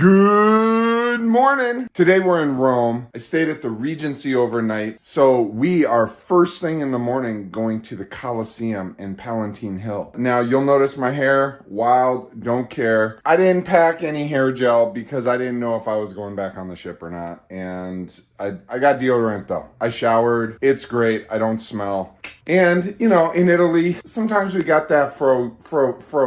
Good morning. Today we're in Rome. I stayed at the Regency overnight. So we are first thing in the morning going to the Colosseum in Palatine Hill. Now you'll notice my hair, wild, don't care. I didn't pack any hair gel because I didn't know if I was going back on the ship or not. And I got deodorant though. I showered. It's great. I don't smell. And you know, in Italy, sometimes we got that fro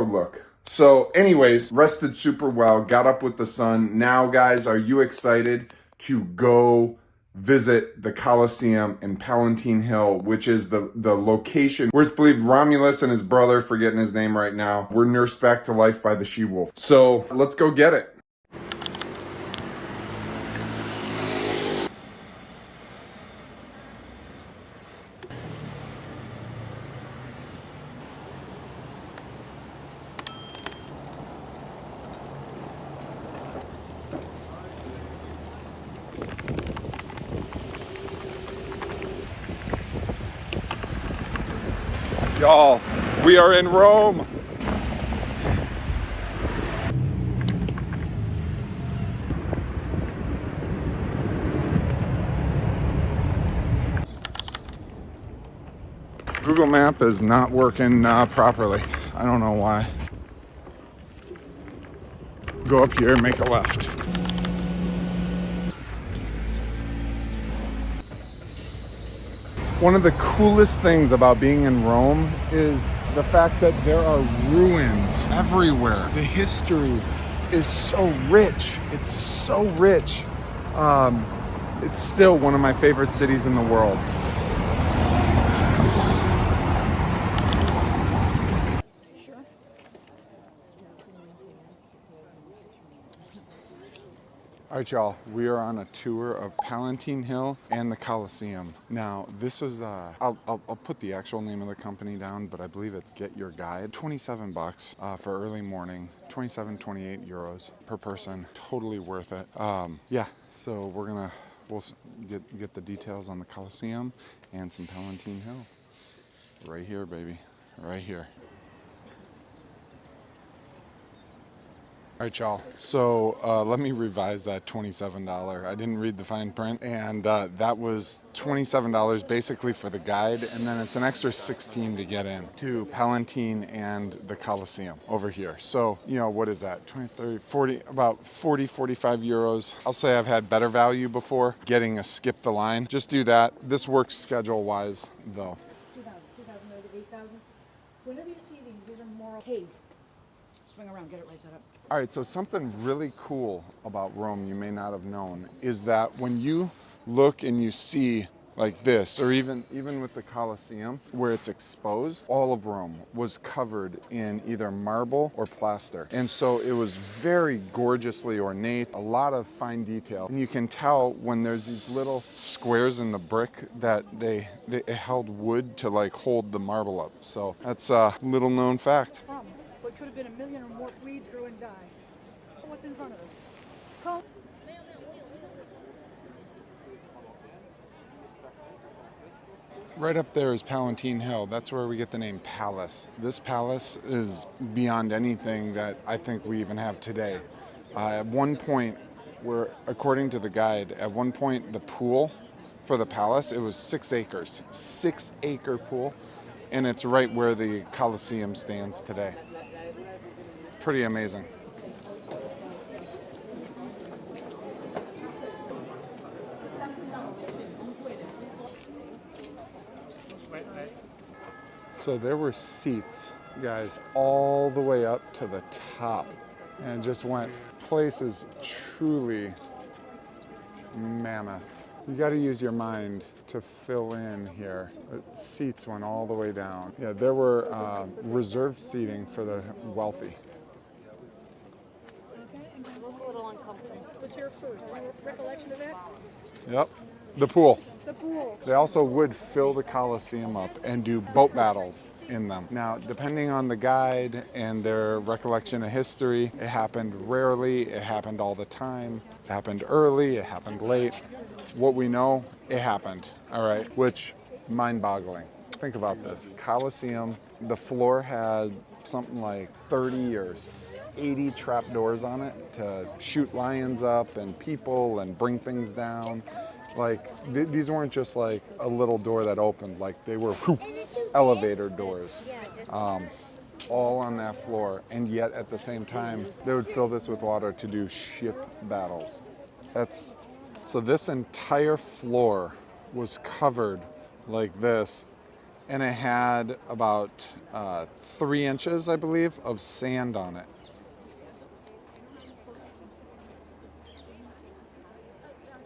look. So anyways, rested super well, got up with the sun. Now guys, are you excited to go visit the Colosseum in Palatine Hill, which is the location where it's believed Romulus and his brother, forgetting his name right now, were nursed back to life by the she-wolf. So let's go get it. Y'all, we are in Rome. Google Map is not working properly. I don't know why. Go up here and make a left. One of the coolest things about being in Rome is the fact that there are ruins everywhere. The history is so rich. It's so rich. It's still one of my favorite cities in the world. All right, y'all, we are on a tour of Palatine Hill and the Colosseum. Now, this was, I'll put the actual name of the company down, but I believe it's Get Your Guide. 27 bucks for early morning, 28 euros per person. Totally worth it. Yeah, so we'll get the details on the Colosseum and some Palatine Hill. Right here, baby, right here. All right, y'all. So let me revise that $27. I didn't read the fine print, and that was $27 basically for the guide, and then it's an extra $16 to get in to Palatine and the Colosseum over here. So, you know, what is that? 20, 30, 40, about 40, 45 euros. I'll say I've had better value before getting a skip the line. Just do that. This works schedule-wise, though. 8,000. Whenever you see these are moral cave. Swing around, get it right set up. All right, so something really cool about Rome you may not have known is that when you look and you see like this, or even with the Colosseum, where it's exposed, all of Rome was covered in either marble or plaster. And so it was very gorgeously ornate, a lot of fine detail. And you can tell when there's these little squares in the brick that they held wood to like hold the marble up. So that's a little known fact. What could have been a million or more weeds grow and die. What's in front of us? Come. Right up there is Palatine Hill. That's where we get the name Palace. This palace is beyond anything that I think we even have today. At one point, according to the guide, at one point the pool for the palace, it was 6 acres. 6-acre pool. And it's right where the Colosseum stands today. It's pretty amazing. So there were seats, guys, all the way up to the top, and just went places truly mammoth. You got to use your mind to fill in here. The seats went all the way down. Yeah, there were reserved seating for the wealthy. Okay, and a little uncomfortable. What's here first? Any recollection of that? Yep, the pool. The pool. They also would fill the Colosseum up and do boat battles in them. Now, depending on the guide and their recollection of history, it happened rarely, it happened all the time, it happened early, it happened late. What we know, it happened, all right, which mind-boggling. Think about this. Colosseum, the floor had something like 30 or 80 trap doors on it to shoot lions up and people and bring things down. Like, these weren't just like a little door that opened, like they were elevator doors, all on that floor. And yet at the same time, they would fill this with water to do ship battles. So this entire floor was covered like this, and it had about 3 inches, I believe, of sand on it.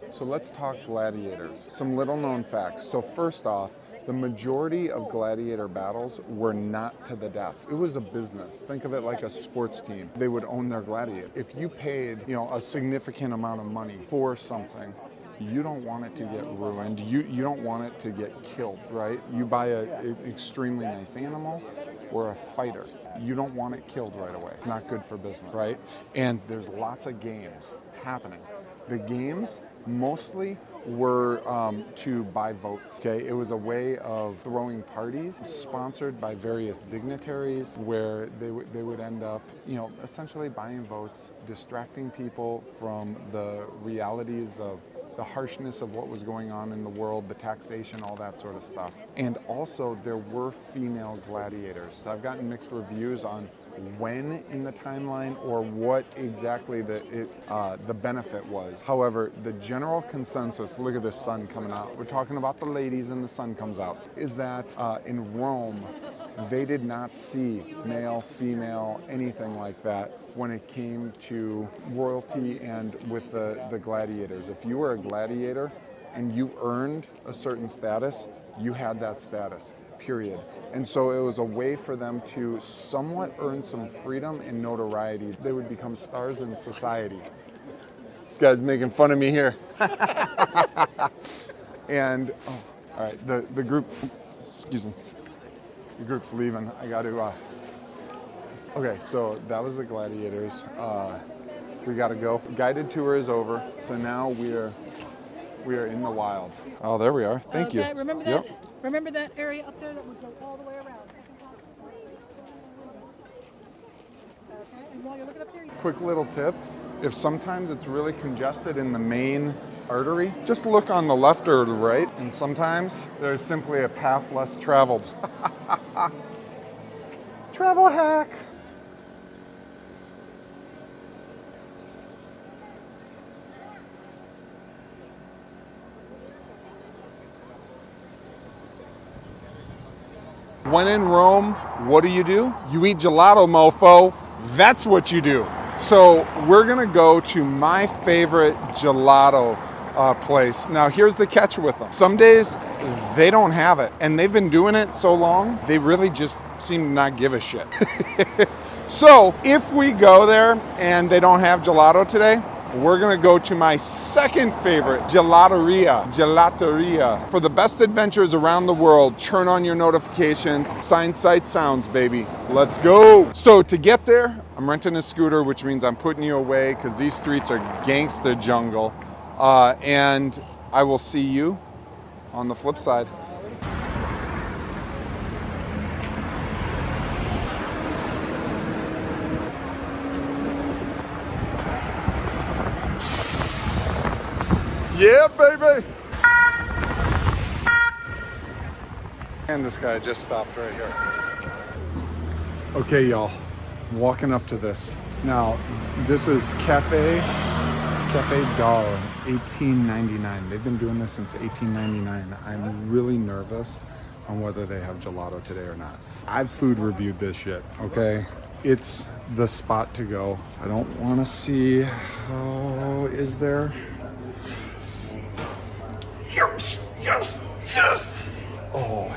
So let's talk gladiators. Some little known facts. So first off, the majority of gladiator battles were not to the death. It was a business. Think of it like a sports team. They would own their gladiator. If you paid, a significant amount of money for something, you don't want it to get ruined. You don't want it to get killed, right? You buy an extremely nice animal or a fighter. You don't want it killed right away. It's not good for business, right? And there's lots of games happening. The games mostly were to buy votes. Okay, it was a way of throwing parties sponsored by various dignitaries, where they would end up, essentially buying votes, distracting people from the realities of the harshness of what was going on in the world, the taxation, all that sort of stuff. And also there were female gladiators. I've gotten mixed reviews on when in the timeline or what exactly the benefit was. However, the general consensus, look at the sun coming out, we're talking about the ladies and the sun comes out, is that in Rome, they did not see male, female, anything like that when it came to royalty and with the gladiators. If you were a gladiator and you earned a certain status, you had that status, period. And so it was a way for them to somewhat earn some freedom and notoriety. They would become stars in society. This guy's making fun of me here. And, all right, the group, excuse me, the group's leaving. I got to, okay, so that was the gladiators. We got to go. Guided tour is over, so now we are in the wild. Oh, there we are. Thank you. Remember that? Yep. Remember that area up there that would go all the way around? Okay, and while you're looking up there, quick little tip. If sometimes it's really congested in the main artery, just look on the left or the right, and sometimes there's simply a path less traveled. Travel hack. When in Rome, what do? You eat gelato, mofo. That's what you do. So we're gonna go to my favorite gelato place. Now here's the catch with them. Some days they don't have it, and they've been doing it so long, they really just seem to not give a shit. So if we go there and they don't have gelato today, we're gonna go to my second favorite gelateria. For the best adventures around the world, turn on your notifications. Sign, sight, sounds, baby. Let's go. So to get there, I'm renting a scooter, which means I'm putting you away because these streets are gangster jungle. And I will see you on the flip side. Yeah, baby! And this guy just stopped right here. Okay, y'all, I'm walking up to this. Now, this is Cafe Dar, 1899. They've been doing this since 1899. I'm really nervous on whether they have gelato today or not. I've food reviewed this shit, okay? It's the spot to go. I don't want to see, is there? Yes! Oh,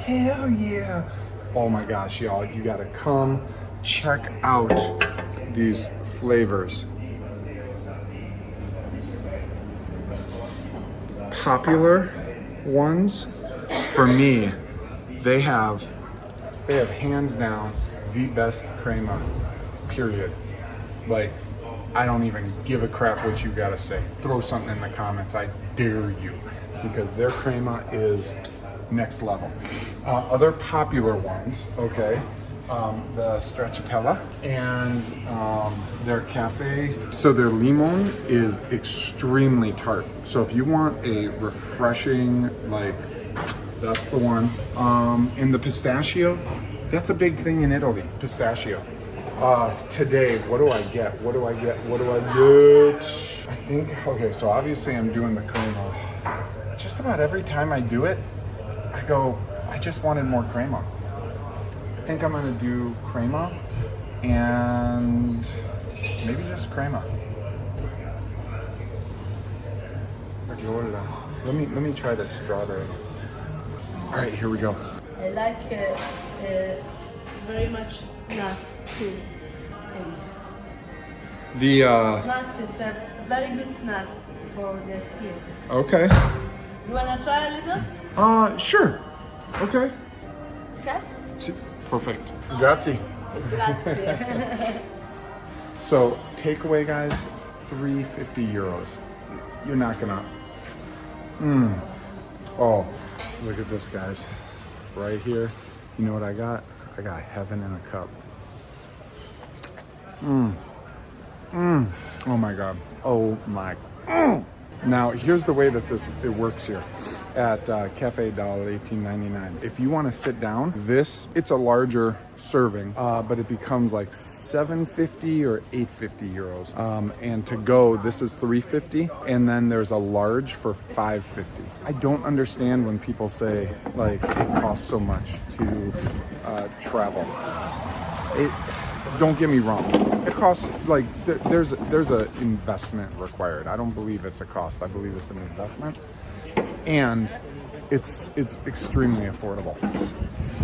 hell yeah. Oh my gosh, y'all, you gotta come check out these flavors. Popular ones, for me, they have hands down the best crema, period. Like, I don't even give a crap what you gotta say. Throw something in the comments, I dare you, because their crema is next level. Other popular ones, okay, the stracciatella, and their cafe. So their limon is extremely tart. So if you want a refreshing, like, that's the one. And the pistachio, that's a big thing in Italy, pistachio. Today, what do I get? What do I get? I think, okay, so obviously I'm doing the crema. Just about every time I do it, I go, I just wanted more crema. I think I'm gonna do crema and maybe just crema. Let me try this strawberry. All right, here we go. I like very much nuts too. Taste. The Nuts is a very good nuts for the skin. okay. You wanna try a little? Sure. Okay. Okay. Perfect. Grazie. Grazie. So takeaway, guys, 350 euros. You're not gonna. Oh, look at this, guys. Right here. You know what I got? I got heaven in a cup. Oh my God. Oh my. Now, here's the way that it works here at Cafe Dal 18.99. If you want to sit down, it's a larger serving, but it becomes like 750 or 850 euros. And to go, this is 350, and then there's a large for 550. I don't understand when people say like it costs so much to travel. Don't get me wrong. It costs like there's an investment required. I don't believe it's a cost. I believe it's an investment, and it's extremely affordable.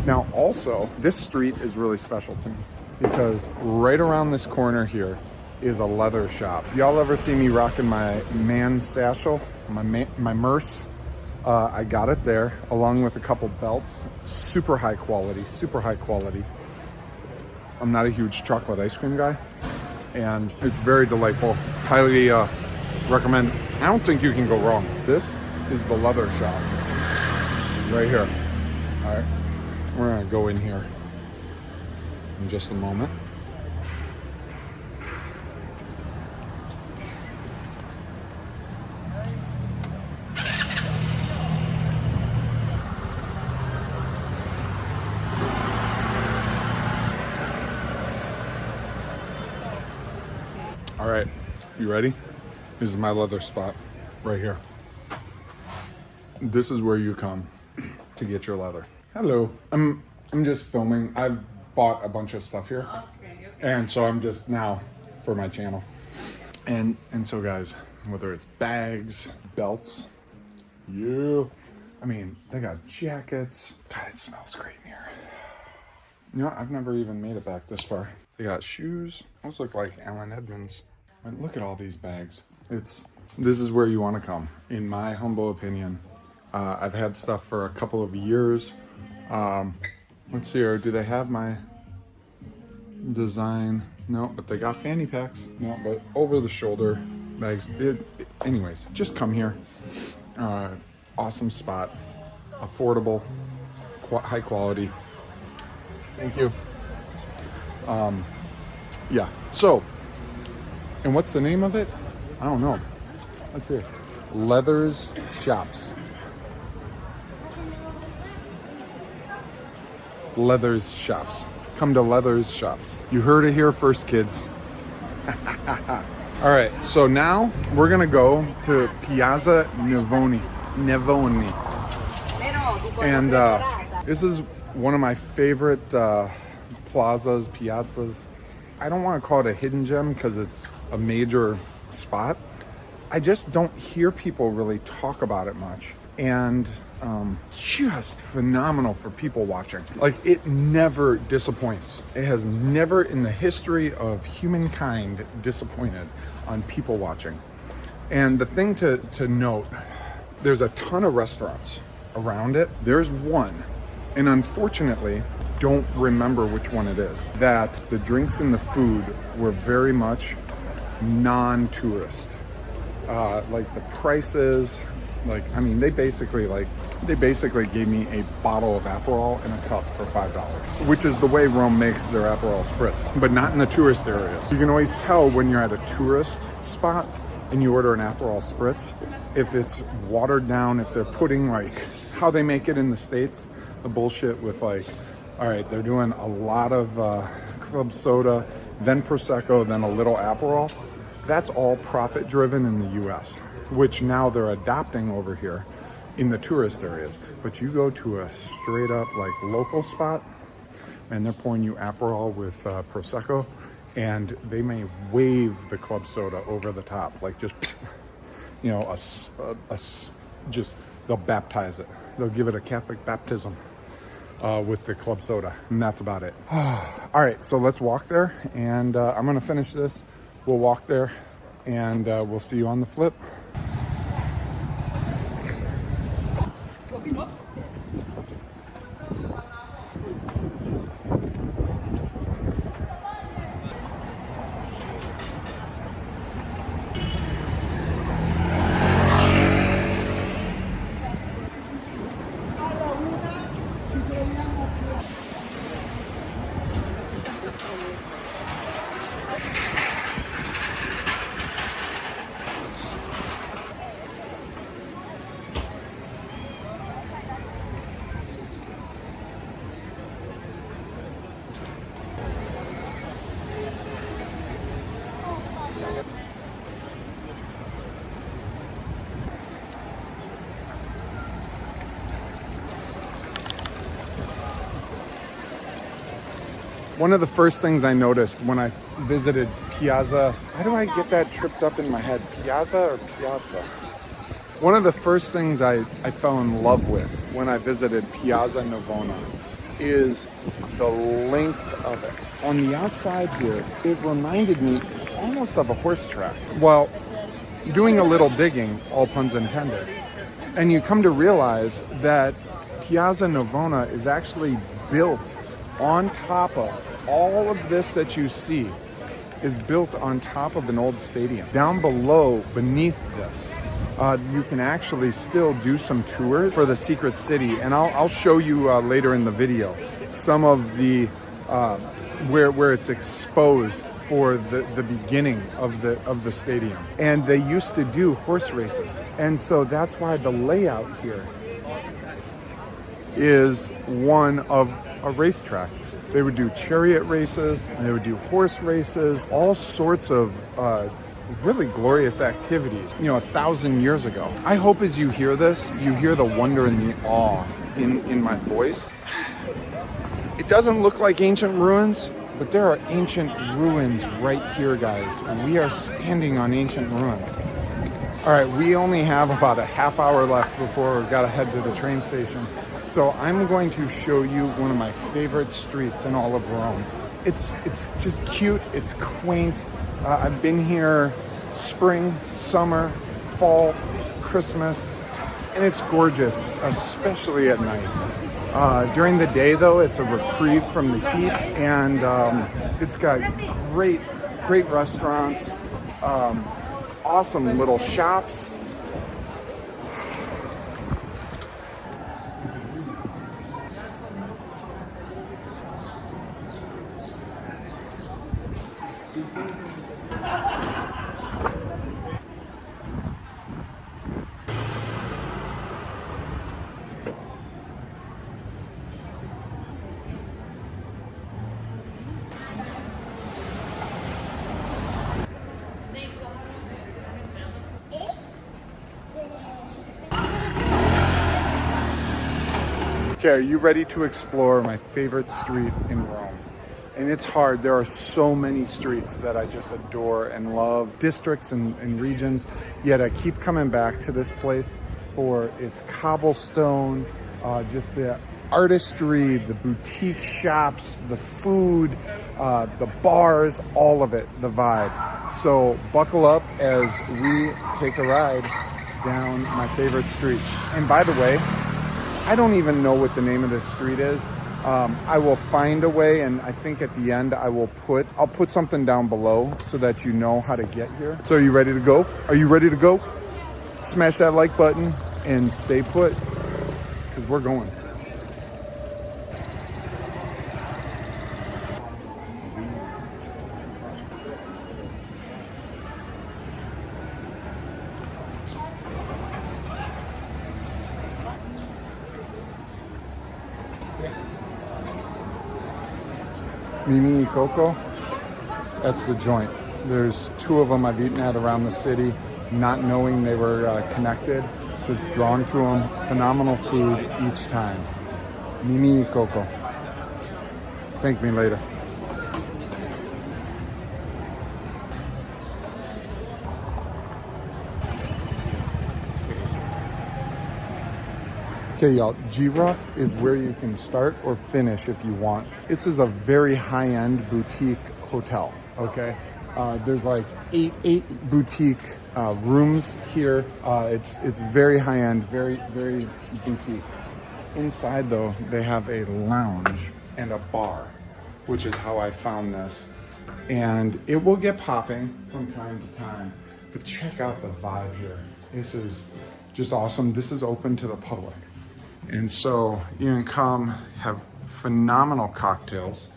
Now, also, this street is really special to me because right around this corner here is a leather shop. If y'all ever see me rocking my man satchel, my Merce, I got it there along with a couple belts. Super high quality. I'm not a huge chocolate ice cream guy, and it's very delightful. Highly recommend. I don't think you can go wrong. This is the leather shop right here. All right, we're gonna go in here in just a moment. All right, you ready? This is my leather spot right here. This is where you come to get your leather. Hello, I'm just filming. I've bought a bunch of stuff here, and so I'm just now for my channel. And so guys, whether it's bags, belts, I mean, they got jackets. God, it smells great in here. You know, I've never even made it back this far. They got shoes. Those look like Allen Edmonds. And look at all these bags. This is where you want to come, in my humble opinion. I've had stuff for a couple of years. Let's see here. Do they have my design? No, but they got fanny packs. No, but over the shoulder bags. Anyways, just come here. Awesome spot. Affordable. High quality. Thank you. Yeah, so, and what's the name of it? I don't know. Let's see. Leathers Shops. Leathers Shops. Come to Leathers Shops. You heard it here first, kids. All right, so now we're gonna go to Piazza Navoni. And this is one of my favorite piazzas. I don't want to call it a hidden gem because it's a major spot. I just don't hear people really talk about it much. And just phenomenal for people watching. Like, it never disappoints. It has never in the history of humankind disappointed on people watching. And the thing to note, there's a ton of restaurants around it. There's one, and unfortunately, don't remember which one it is, that the drinks and the food were very much non-tourist. Like the prices, like, I mean, they basically, like, They basically gave me a bottle of Aperol and a cup for $5, which is the way Rome makes their Aperol spritz, but not in the tourist areas. You can always tell when you're at a tourist spot and you order an Aperol spritz, if it's watered down, if they're putting like how they make it in the States, the bullshit with like, all right, they're doing a lot of club soda, then Prosecco, then a little Aperol. That's all profit driven in the US, which now they're adopting over here in the tourist areas. But you go to a straight up like local spot and they're pouring you Aperol with Prosecco, and they may wave the club soda over the top, like just, you know, just, they'll baptize it. They'll give it a Catholic baptism with the club soda, and that's about it. All right, so let's walk there, and I'm gonna finish this. We'll walk there, and we'll see you on the flip. One of the first things I noticed when I visited Piazza, how do I get that tripped up in my head? Piazza or Piazza? One of the first things I fell in love with when I visited Piazza Navona is the length of it. On the outside here, it reminded me almost of a horse track. Well, doing a little digging, all puns intended, and you come to realize that Piazza Navona is actually built on top of all of this that you see is built on top of an old stadium. Down below, beneath this, you can actually still do some tours for the secret city, and I'll show you later in the video some of the where it's exposed for the beginning of the stadium. And they used to do horse races, and so that's why the layout here is one of a racetrack. They would do chariot races, they would do horse races, all sorts of really glorious activities, 1,000 years ago. I hope as you hear this, you hear the wonder and the awe in my voice. It doesn't look like ancient ruins, but there are ancient ruins right here, guys. We are standing on ancient ruins. All right, we only have about a half hour left before we've got to head to the train station. So I'm going to show you one of my favorite streets in all of Rome. It's just cute, it's quaint. I've been here spring, summer, fall, Christmas, and it's gorgeous, especially at night. During the day though, it's a reprieve from the heat, and it's got great restaurants, awesome little shops. Okay, are you ready to explore my favorite street in Rome? And it's hard. There are so many streets that I just adore and love, districts and regions, yet I keep coming back to this place for its cobblestone, just the artistry, the boutique shops, the food, the bars, all of it, the vibe. So buckle up as we take a ride down my favorite street. And by the way, I don't even know what the name of this street is. I will find a way, and I think at the end I'll put something down below so that you know how to get here. So are you ready to go? Are you ready to go? Smash that like button and stay put. because we're going. Mimi y Coco, that's the joint. There's two of them I've eaten at around the city, not knowing they were connected. Was drawn to them. Phenomenal food each time. Mimi y Coco. Thank me later. Okay, y'all, G-Rough is where you can start or finish if you want. This is a very high-end boutique hotel, okay? There's like eight boutique rooms here. It's very high-end, very boutique. Inside, though, they have a lounge and a bar, which is how I found this. And it will get popping from time to time, but check out the vibe here. This is just awesome. This is open to the public. And so you can come have phenomenal cocktails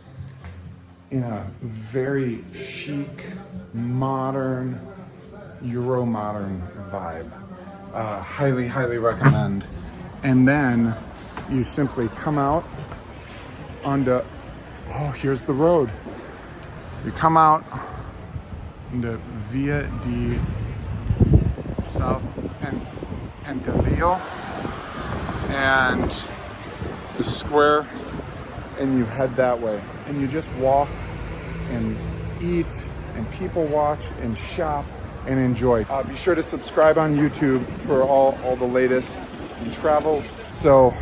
in a very chic, modern, Euro-modern vibe. Highly recommend. And then you simply come out onto, oh, here's the road. You come out into Via di South Pentaleo and the square, and you head that way. And you just walk and eat and people watch and shop and enjoy. Be sure to subscribe on YouTube for all the latest in travels. So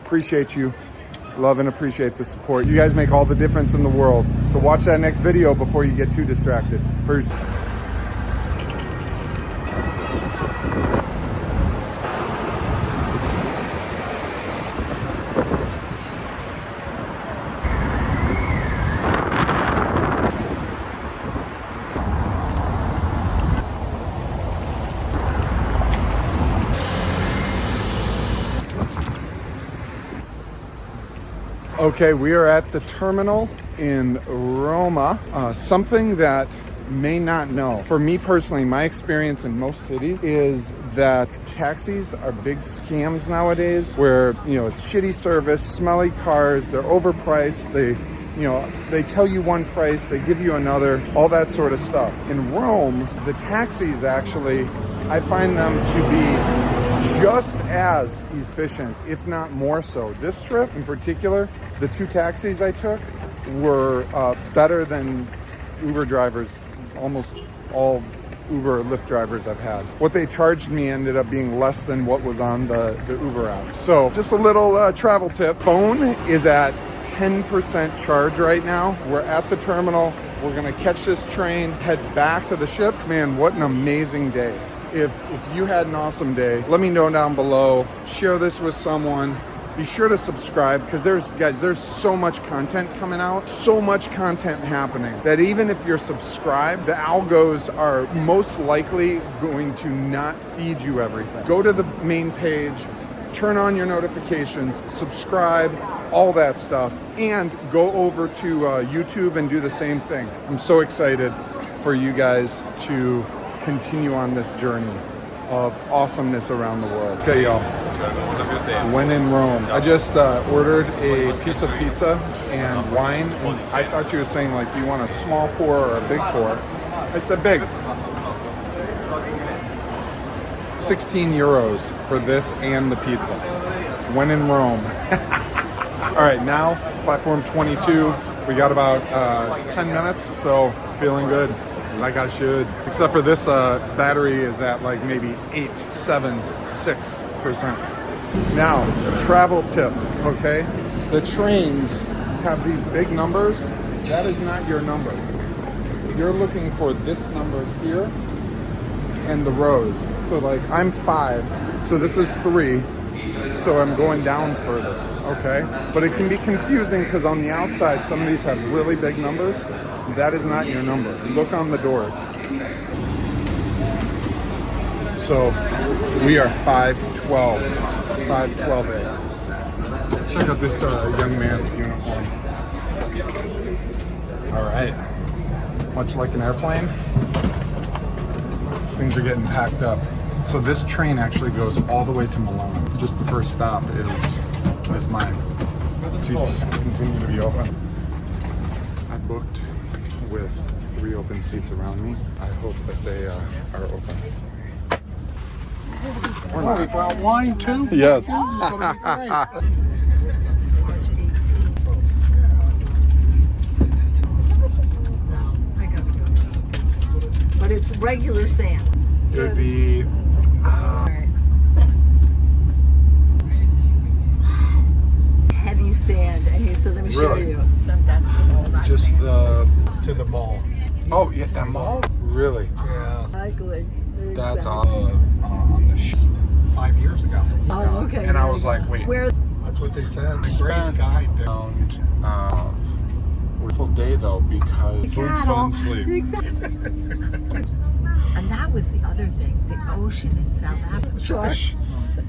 appreciate you. Love and appreciate the support. You guys make all the difference in the world. So watch that next video before you get too distracted. Peace. Okay, we are at the terminal in Roma. Something that may not know. For me personally, my experience in most cities is that taxis are big scams nowadays where, it's shitty service, smelly cars, they're overpriced, they tell you one price, they give you another, all that sort of stuff. In Rome, the taxis actually, I find them to be just as efficient, if not more so. This trip in particular, the two taxis I took were better than Uber drivers, almost all Uber or Lyft drivers I've had. What they charged me ended up being less than what was on the Uber app. So just a little travel tip. Phone is at 10% charge right now. We're at the terminal. We're gonna catch this train, head back to the ship. Man, what an amazing day. If you had an awesome day, let me know down below. Share this with someone. Be sure to subscribe because there's so much content coming out, so much content happening that even if you're subscribed, the algos are most likely going to not feed you everything. Go to the main page, turn on your notifications, subscribe, all that stuff, and go over to YouTube and do the same thing. I'm so excited for you guys to continue on this journey of awesomeness around the world. Okay, y'all. When in Rome, I just ordered a piece of pizza and wine, and I thought you were saying, like, do you want a small pour or a big pour? I said big. 16 euros for this and the pizza. When in Rome. All right, now platform 22. We got about 10 minutes, so feeling good. Like I should. Except for this battery is at like maybe 8, 7, 6%. Now, travel tip, okay? The trains have these big numbers. That is not your number. You're looking for this number here and the rows. So like I'm 5, so this is 3. So I'm going down further, okay? But it can be confusing because on the outside, some of these have really big numbers. That is not your number. Look on the doors. So we are 512. 512A. Check out this young man's uniform. All right. Much like an airplane, things are getting packed up. So this train actually goes all the way to Milan. Just the first stop is mine. Seats continue to be open. I booked with 3 open seats around me. I hope that they are open. Oh, we brought wine too? Yes. But it's regular sand. It would be Heavy sand, and so let me show Really? you. That's Just to the mall. oh yeah, that mall? Really? Yeah. exactly. That's Exactly. awesome. On the 5 years ago. Oh, okay. And I was like, wait. Where? That's what they said. The Spent great guide. around full day though because food, fun, sleep. Exactly. And that was the other thing, the ocean in South Africa.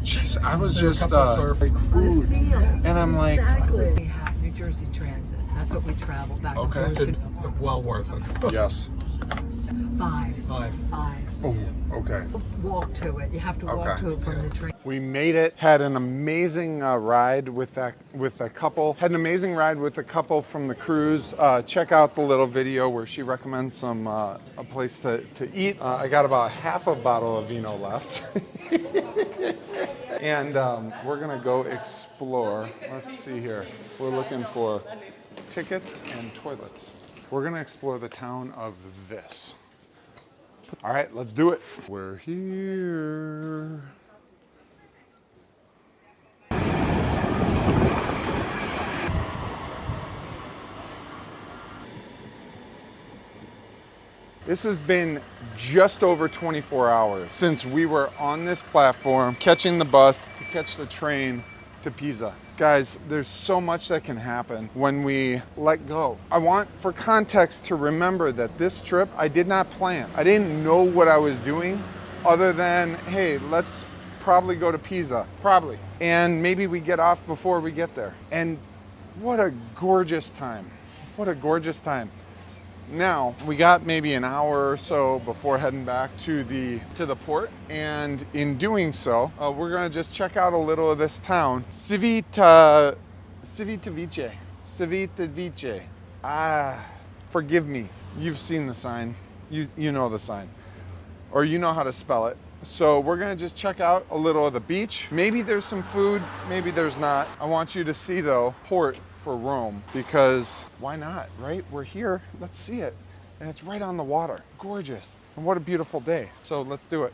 Jeez, I was There's just a couple surf- like The food, seal. and I'm like, Exactly. We have New Jersey Transit. That's what we travel back Okay. and forth to. Well worth it. yes. 5. 5. 5. Oh, okay. Walk to it. You have to walk Okay. to it from the train. We made it. Had an amazing ride with a couple. Had an amazing ride with a couple from the cruise. Check out the little video where she recommends some a place to eat. I got about half a bottle of vino left, and we're gonna go explore. Let's see here. We're looking for tickets and toilets. We're gonna explore the town of this. All right, let's do it. We're here. This has been just over 24 hours since we were on this platform, catching the bus to catch the train to Pisa. Guys, there's so much that can happen when we let go. I want, for context, to remember that this trip I did not plan. I didn't know what I was doing other than, hey, let's probably go to Pisa, probably. And maybe we get off before we get there. And what a gorgeous time. What a gorgeous time. Now, we got maybe an hour or so before heading back to the port, and in doing so, we're gonna just check out a little of this town, Civitavecchia. Forgive me. You've seen the sign. You know the sign, or you know how to spell it. So we're gonna just check out a little of the beach. Maybe there's some food, maybe there's not. I want you to see though, port for Rome, because why not, right? We're here, let's see it. And it's right on the water, gorgeous. And what a beautiful day. So let's do it.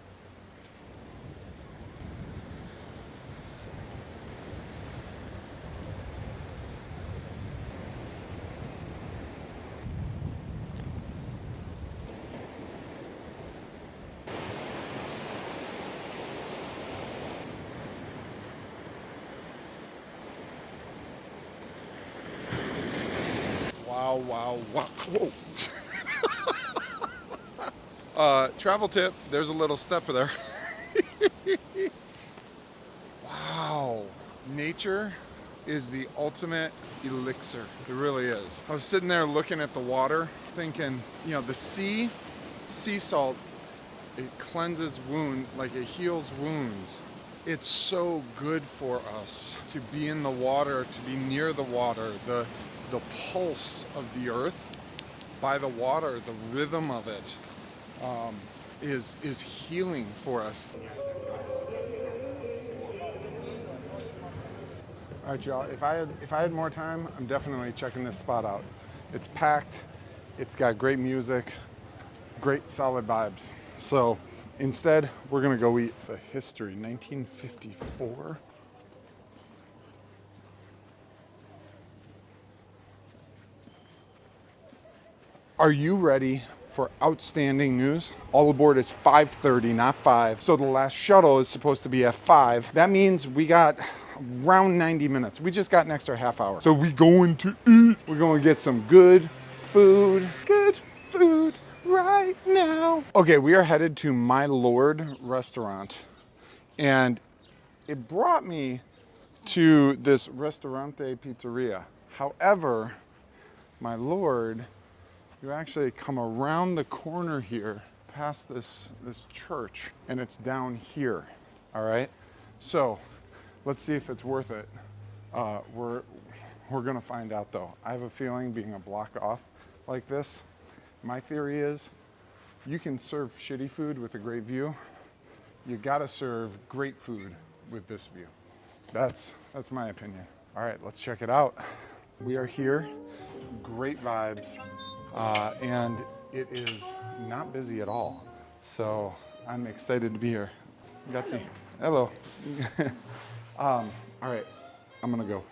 Wow. Whoa. Travel tip, there's a little step there. Wow. Nature is the ultimate elixir. It really is. I was sitting there looking at the water thinking, the sea salt, it cleanses wounds, like it heals wounds. It's so good for us to be in the water, to be near the water, the pulse of the earth by the water, the rhythm of it is healing for us. All right, y'all, if I had more time, I'm definitely checking this spot out. It's packed, it's got great music, great solid vibes. So instead, we're gonna go eat. The history, 1954. Are you ready for outstanding news? All aboard is 5:30, not 5. So the last shuttle is supposed to be at 5. That means we got around 90 minutes. We just got an extra half hour. So we going to eat. We're going to get some good food. Good food right now. Okay, we are headed to My Lord restaurant. And it brought me to this Ristorante Pizzeria. However, my lord, you actually come around the corner here, past this church, and it's down here, all right? So let's see if it's worth it. We're gonna find out though. I have a feeling being a block off like this, my theory is you can serve shitty food with a great view. You gotta serve great food with this view. That's my opinion. All right, let's check it out. We are here, great vibes, and it is not busy at all. So I'm excited to be here. Grazie. Hello. All right, I'm gonna go.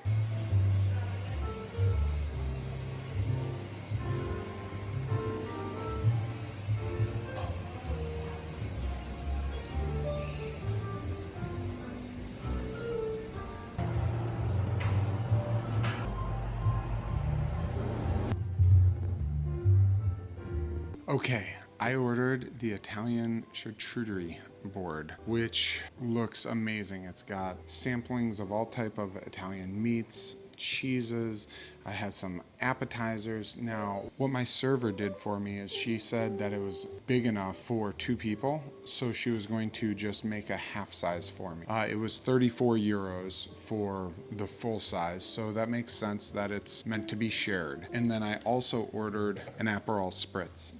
Okay, I ordered the Italian charcuterie board, which looks amazing. It's got samplings of all type of Italian meats, cheeses. I had some appetizers. Now, what my server did for me is she said that it was big enough for 2 people, so she was going to just make a half size for me. It was 34 euros for the full size, so that makes sense that it's meant to be shared. And then I also ordered an Aperol Spritz.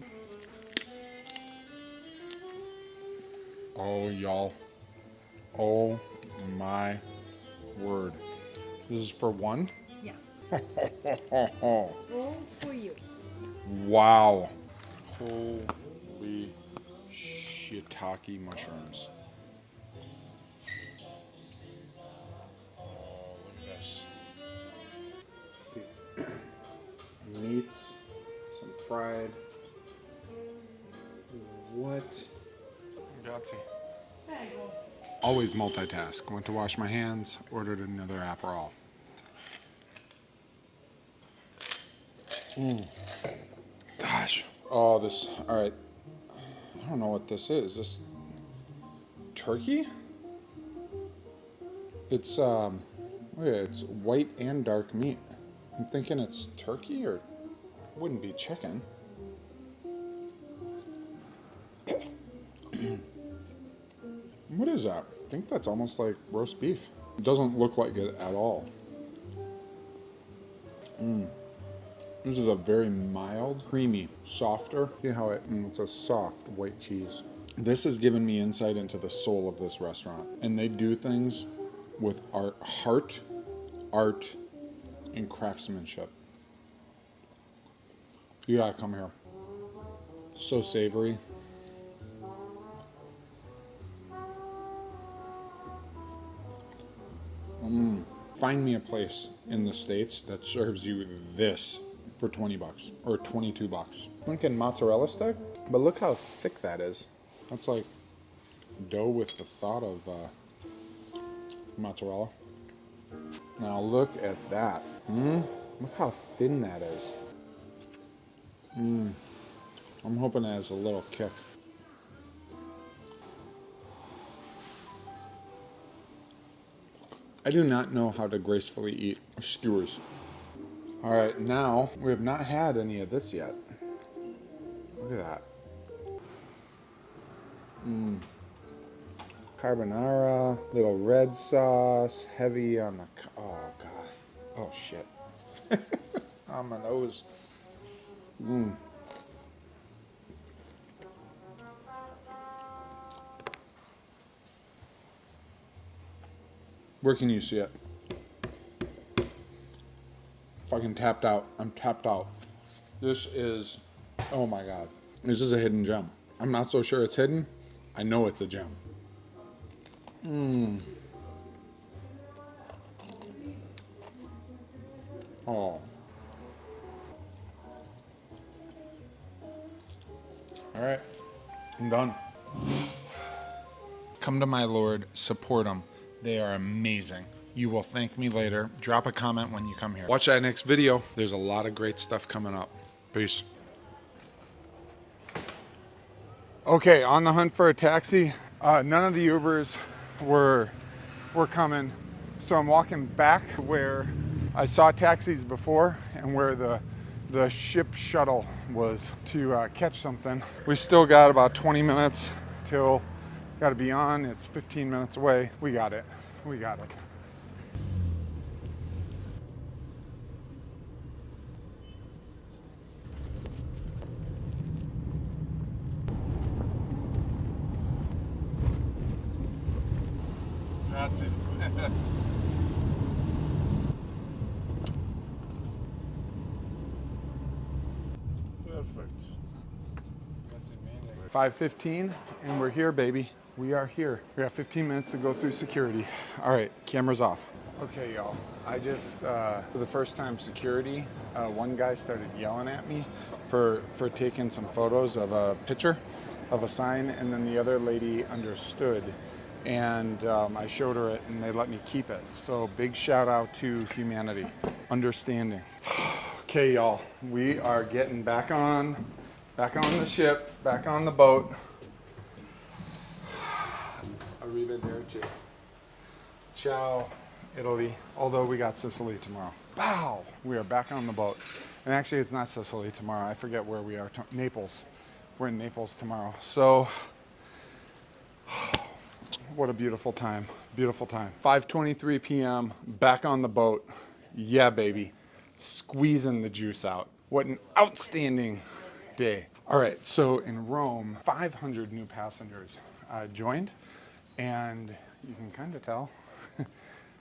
Oh, y'all. Oh, my word. This is for one? Yeah. All for you. Wow. Holy shiitake mushrooms. Oh, look at this. Meats, some fried. What? Grazie. Always multitask. Went to wash my hands, ordered another Aperol. Gosh. Oh, this, all right. I don't know what this is. This turkey? It's, look at it, it's white and dark meat. I'm thinking it's turkey or wouldn't be chicken. What is that? I think that's almost like roast beef. It doesn't look like it at all. This is a very mild, creamy, softer. See how it's a soft white cheese. This has given me insight into the soul of this restaurant. And they do things with heart, art, and craftsmanship. You gotta come here. So savory. Find me a place in the States that serves you this for 20 bucks or 22 bucks. Thinking mozzarella stick, but look how thick that is. That's like dough with the thought of mozzarella. Now look at that. Look how thin that is. I'm hoping it has a little kick. I do not know how to gracefully eat skewers. All right, now we have not had any of this yet. Look at that. Carbonara, little red sauce, heavy on the, oh God. Oh shit. On my nose. Where can you see it? Fucking tapped out. I'm tapped out. This is, oh my God. This is a hidden gem. I'm not so sure it's hidden. I know it's a gem. Oh. All right, I'm done. Come to my Lord, support them. They are amazing. You will thank me later. Drop a comment when you come here. Watch that next video. There's a lot of great stuff coming up. Peace. Okay, on the hunt for a taxi. None of the Ubers were we're coming. So I'm walking back where I saw taxis before and where the ship shuttle was to catch something. We still got about 20 minutes till got to be on. It's 15 minutes away. We got it. We got it. That's it. Perfect. That's amazing. 5:15 and we're here, baby. We are here. We got 15 minutes to go through security. All right, cameras off. Okay, y'all. I just, for the first time security, one guy started yelling at me for taking some photos of a picture of a sign, and then the other lady understood. And I showed her it and they let me keep it. So big shout out to humanity, understanding. Okay, y'all, we are getting back on the ship, back on the boat. Arrivederci. Ciao, Italy. Although we got Sicily tomorrow. Wow, we are back on the boat. And actually it's not Sicily tomorrow. I forget where we are, Naples. We're in Naples tomorrow. So, what a beautiful time, beautiful time. 5:23 p.m., back on the boat. Yeah, baby, squeezing the juice out. What an outstanding day. All right, so in Rome, 500 new passengers joined, and you can kind of tell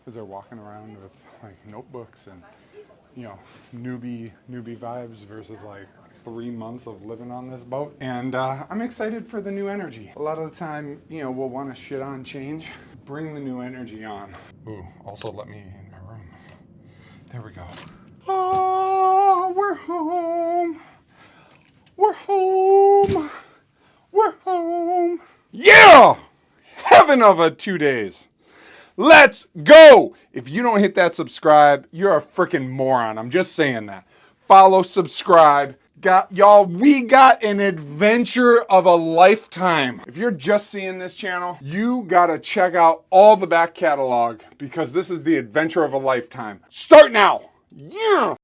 as they're walking around with like notebooks and, you know, newbie vibes versus like 3 months of living on this boat. And I'm excited for the new energy. A lot of the time, you know, we'll want to shit on change. Bring the new energy on. Ooh, also let me in my room. There we go. Oh, we're home. We're home. We're home. Yeah! Heaven of a 2 days. Let's go! If you don't hit that subscribe, you're a freaking moron. I'm just saying that. Follow, subscribe. Y'all, we got an adventure of a lifetime. If you're just seeing this channel, you gotta check out all the back catalog because this is the adventure of a lifetime. Start now. Yeah!